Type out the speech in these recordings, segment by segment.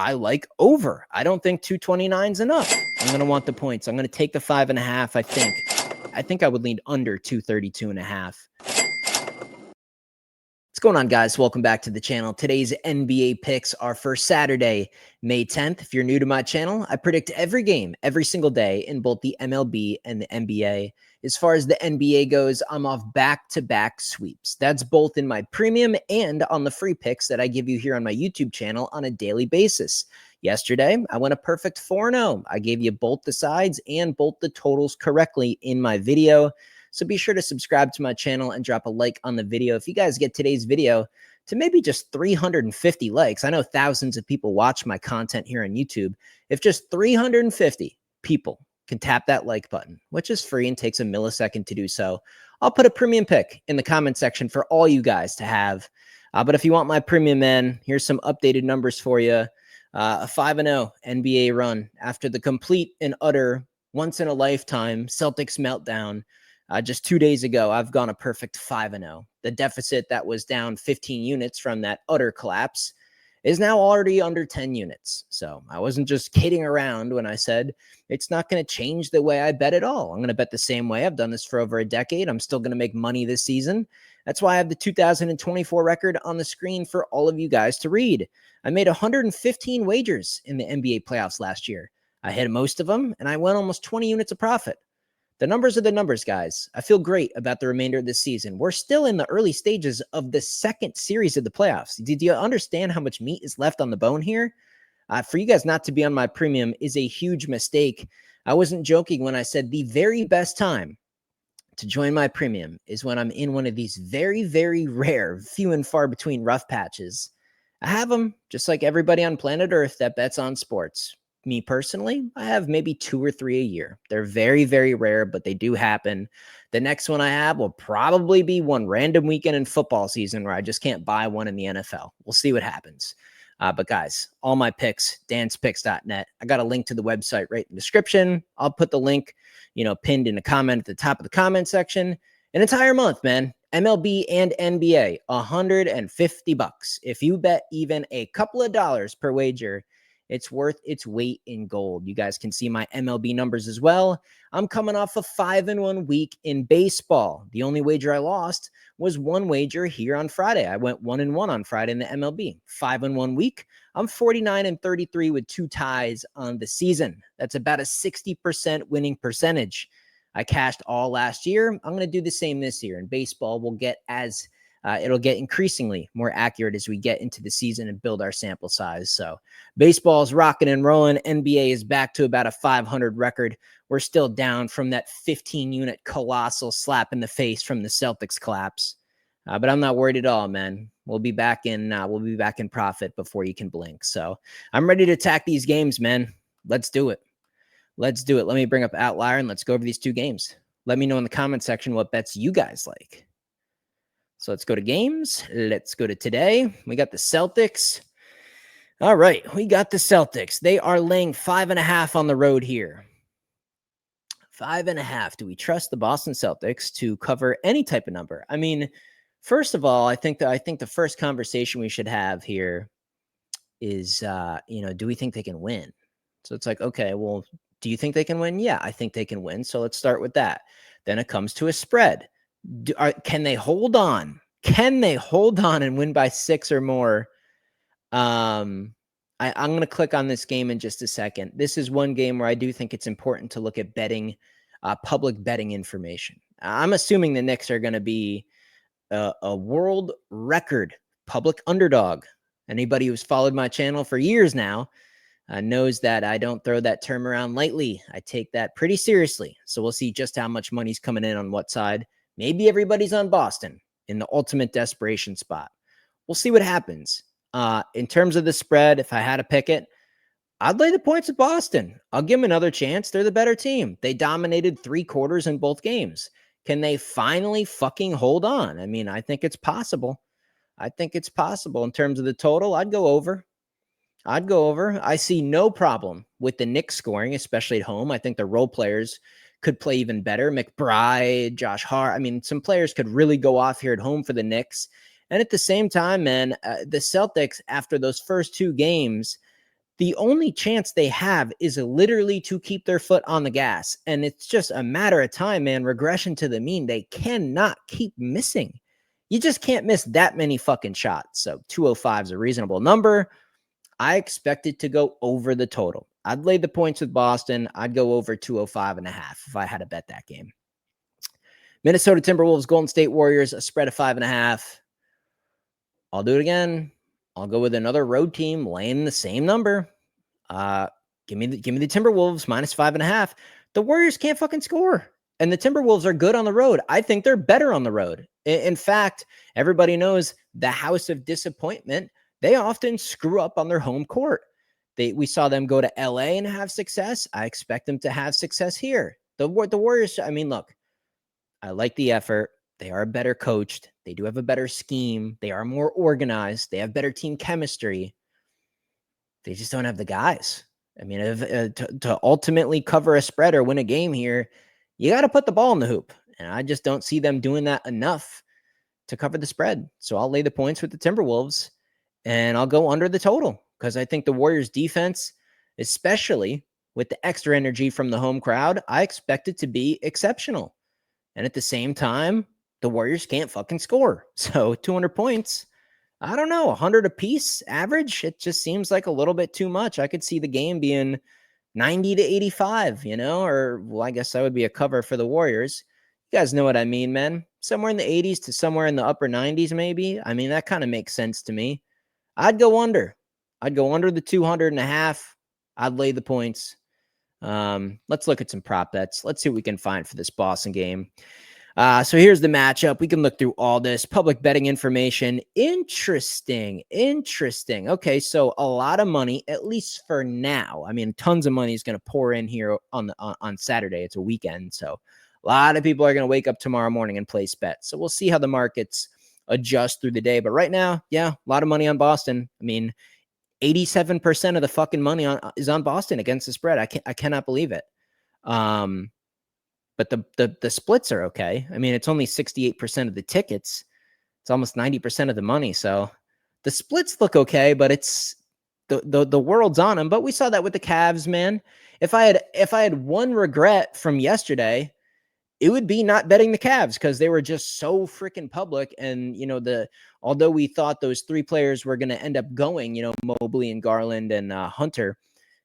I like over. I don't think 229 is enough. I'm going to want the points. I'm going to take the 5.5. I think I would lean under 232.5. What's going on, guys? Welcome back to the channel. Today's NBA picks are for Saturday, May 10th. If you're new to my channel, I predict every game, every single day in both the MLB and the NBA. As far as the NBA goes, I'm off back-to-back sweeps. That's both in my premium and on the free picks that I give you here on my YouTube channel on a daily basis. Yesterday, I went a perfect 4-0. I gave you both the sides and both the totals correctly in my video. So be sure to subscribe to my channel and drop a like on the video. If you guys get today's video to maybe just 350 likes, I know thousands of people watch my content here on YouTube. If just 350 people can tap that like button, which is free and takes a millisecond to do so, I'll put a premium pick in the comment section for all you guys to have. But if you want my premium, man, here's some updated numbers for you. A 5-0 NBA run after the complete and utter once-in-a-lifetime Celtics meltdown. Just 2 days ago, I've gone a perfect 5-0. The deficit that was down 15 units from that utter collapse is now already under 10 units. So I wasn't just kidding around when I said it's not going to change the way I bet at all. I'm going to bet the same way. I've done this for over a decade. I'm still going to make money this season. That's why I have the 2024 record on the screen for all of you guys to read. I made 115 wagers in the NBA playoffs last year. I hit most of them, and I won almost 20 units of profit. The numbers are the numbers, guys. I feel great about the remainder of this season. We're still in the early stages of the second series of the playoffs. Did you understand how much meat is left on the bone here? For you guys not to be on my premium is a huge mistake. I wasn't joking when I said the very best time to join my premium is when I'm in one of these very, very rare, few and far between rough patches. I have them just like everybody on planet Earth that bets on sports. Me personally, I have maybe 2 or 3 a year. They're very, very rare, but they do happen. The next one I have will probably be one random weekend in football season where I just can't buy one in the NFL. We'll see what happens. But guys, all my picks, danspicks.net. I got a link to the website right in the description. I'll put the link, pinned in a comment at the top of the comment section. An entire month, man. MLB and NBA, $150. If you bet even a couple of dollars per wager, it's worth its weight in gold. You guys can see my MLB numbers as well. I'm coming off a 5-1 week in baseball. The only wager I lost was one wager here on Friday. I went 1-1 on Friday in the MLB. 5-1 week. I'm 49-33 with 2 ties on the season. That's about a 60% winning percentage. I cashed all last year. I'm going to do the same this year. And baseball will get it'll get increasingly more accurate as we get into the season and build our sample size. So baseball is rocking and rolling. NBA is back to about a 500 record. We're still down from that 15-unit colossal slap in the face from the Celtics collapse. But I'm not worried at all, man. We'll be back in profit before you can blink. So I'm ready to attack these games, man. Let's do it. Let's do it. Let me bring up Outlier and let's go over these 2 games. Let me know in the comment section what bets you guys like. So let's go to games. Let's go to today. We got the Celtics. All right, we got the Celtics. They are laying 5.5 on the road here. 5.5. Do we trust the Boston Celtics to cover any type of number? I mean, first of all, I think the first conversation we should have here is, do we think they can win? So it's like, okay, well, do you think they can win? Yeah, I think they can win. So let's start with that. Then it comes to a spread. Can they hold on? Can they hold on and win by 6 or more? I'm going to click on this game in just a second. This is one game where I do think it's important to look at betting, public betting information. I'm assuming the Knicks are going to be a world record public underdog. Anybody who's followed my channel for years now knows that I don't throw that term around lightly. I take that pretty seriously. So we'll see just how much money's coming in on what side. Maybe everybody's on Boston in the ultimate desperation spot. We'll see what happens. In terms of the spread, if I had to pick it, I'd lay the points at Boston. I'll give them another chance. They're the better team. They dominated 3 quarters in both games. Can they finally fucking hold on? I mean, I think it's possible. In terms of the total, I'd go over. I see no problem with the Knicks scoring, especially at home. I think the role players could play even better. McBride, Josh Hart. I mean, some players could really go off here at home for the Knicks. And at the same time, man, the Celtics, after those first 2 games, The only chance they have is literally to keep their foot on the gas. And it's just a matter of time, man. Regression to the mean. They cannot keep missing. You just can't miss that many fucking shots. So 205 is a reasonable number. I expect it to go over the total. I'd lay the points with Boston. I'd go over 205.5 if I had to bet that game. Minnesota Timberwolves, Golden State Warriors, a spread of 5.5. I'll do it again. I'll go with another road team laying the same number. Give me the Timberwolves minus 5.5. The Warriors can't fucking score, and the Timberwolves are good on the road. I think they're better on the road. In fact, everybody knows the house of disappointment. They often screw up on their home court. We saw them go to LA and have success. I expect them to have success here. The Warriors, I mean, look, I like the effort. They are better coached. They do have a better scheme. They are more organized. They have better team chemistry. They just don't have the guys. I mean, to ultimately cover a spread or win a game here, you got to put the ball in the hoop. And I just don't see them doing that enough to cover the spread. So I'll lay the points with the Timberwolves, and I'll go under the total because I think the Warriors defense, especially with the extra energy from the home crowd, I expect it to be exceptional. And at the same time, the Warriors can't fucking score. So 200 points, I don't know, 100 apiece average. It just seems like a little bit too much. I could see the game being 90 to 85, or well, I guess that would be a cover for the Warriors. You guys know what I mean, man. Somewhere in the 80s to somewhere in the upper 90s, maybe. I mean, that kind of makes sense to me. I'd go under. I'd go under the 200.5. I'd lay the points. Let's look at some prop bets. Let's see what we can find for this Boston game. So here's the matchup. We can look through all this public betting information. Interesting. Okay, so a lot of money, at least for now. I mean, tons of money is going to pour in here on Saturday. It's a weekend, so a lot of people are going to wake up tomorrow morning and place bets. So we'll see how the markets adjust through the day. But right now, yeah, a lot of money on Boston. I mean, 87% of the fucking money is on Boston against the spread. I cannot believe it. But the splits are okay. I mean, it's only 68% of the tickets. It's almost 90% of the money. So the splits look okay, but it's the world's on them. But we saw that with the Cavs, man. If I had one regret from yesterday, it would be not betting the Cavs because they were just so freaking public. And, although we thought those three players were going to end up going, Mobley and Garland and Hunter,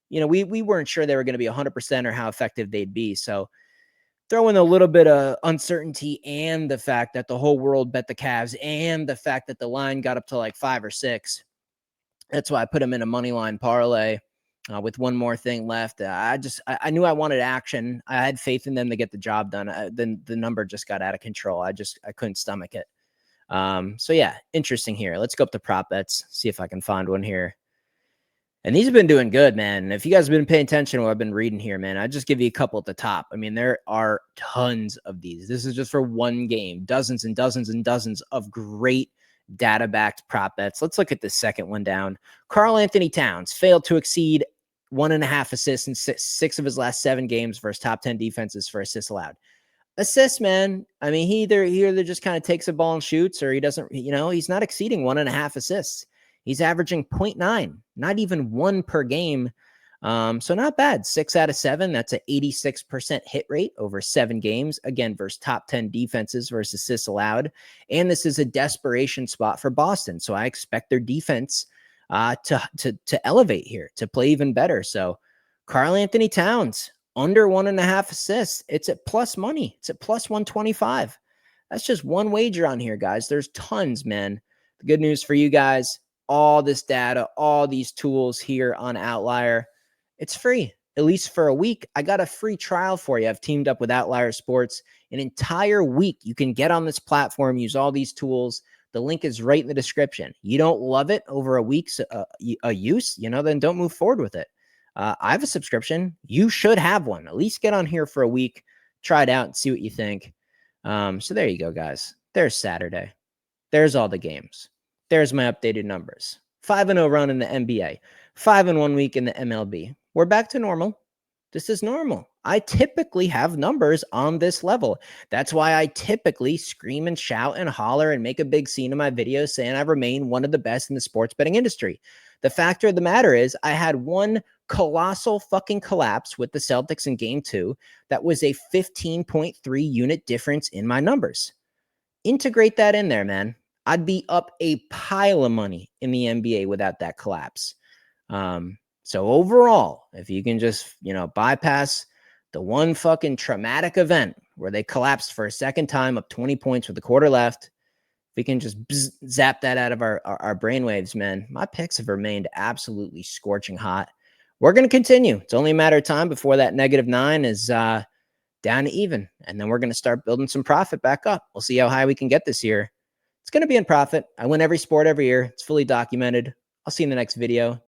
we weren't sure they were going to be 100% or how effective they'd be. So throw in a little bit of uncertainty and the fact that the whole world bet the Cavs and the fact that the line got up to like 5 or 6. That's why I put them in a money line parlay. With one more thing left, I knew I wanted action. I had faith in them to get the job done. Then the number just got out of control. I couldn't stomach it. So yeah, interesting here. Let's go up to prop bets, see if I can find one here. And these have been doing good, man. If you guys have been paying attention to what I've been reading here, man, I just give you a couple at the top. I mean, there are tons of these. This is just for one game, dozens and dozens and dozens of great data-backed prop bets. Let's look at the second one down. Karl Anthony Towns failed to exceed 1.5 assists in six of his last 7 games versus top 10 defenses for assists allowed. Assists, man. I mean, he either just kind of takes a ball and shoots, or he doesn't, he's not exceeding 1.5 assists. He's averaging 0.9, not even 1 per game. So not bad. 6 out of 7. That's an 86% hit rate over 7 games. Again, versus top 10 defenses versus assists allowed. And this is a desperation spot for Boston. So I expect their defense to elevate here, to play even better. So Karl Anthony Towns, under 1.5 assists. It's at plus money. It's at plus 125. That's just one wager on here, guys. There's tons, man. The good news for you guys, all this data, all these tools here on Outlier, it's free, at least for a week. I got a free trial for you. I've teamed up with Outlier Sports. An entire week you can get on this platform, use all these tools. The link is right in the description. You don't love it over a week's use, then don't move forward with it. I have a subscription. You should have one. At least get on here for a week, try it out and see what you think. So there you go, guys. There's Saturday. There's all the games. There's my updated numbers. 5-0 run in the NBA. 5-1 week in the MLB. We're back to normal. This is normal. I typically have numbers on this level. That's why I typically scream and shout and holler and make a big scene in my videos saying I remain one of the best in the sports betting industry. The factor of the matter is I had one colossal fucking collapse with the Celtics in game 2 that was a 15.3 unit difference in my numbers. Integrate that in there, man. I'd be up a pile of money in the NBA without that collapse. So overall, if you can just, bypass the one fucking traumatic event where they collapsed for a second time up 20 points with a quarter left, we can just zap that out of our brainwaves, man. My picks have remained absolutely scorching hot. We're going to continue. It's only a matter of time before that -9 is down to even. And then we're going to start building some profit back up. We'll see how high we can get this year. It's going to be in profit. I win every sport every year. It's fully documented. I'll see you in the next video.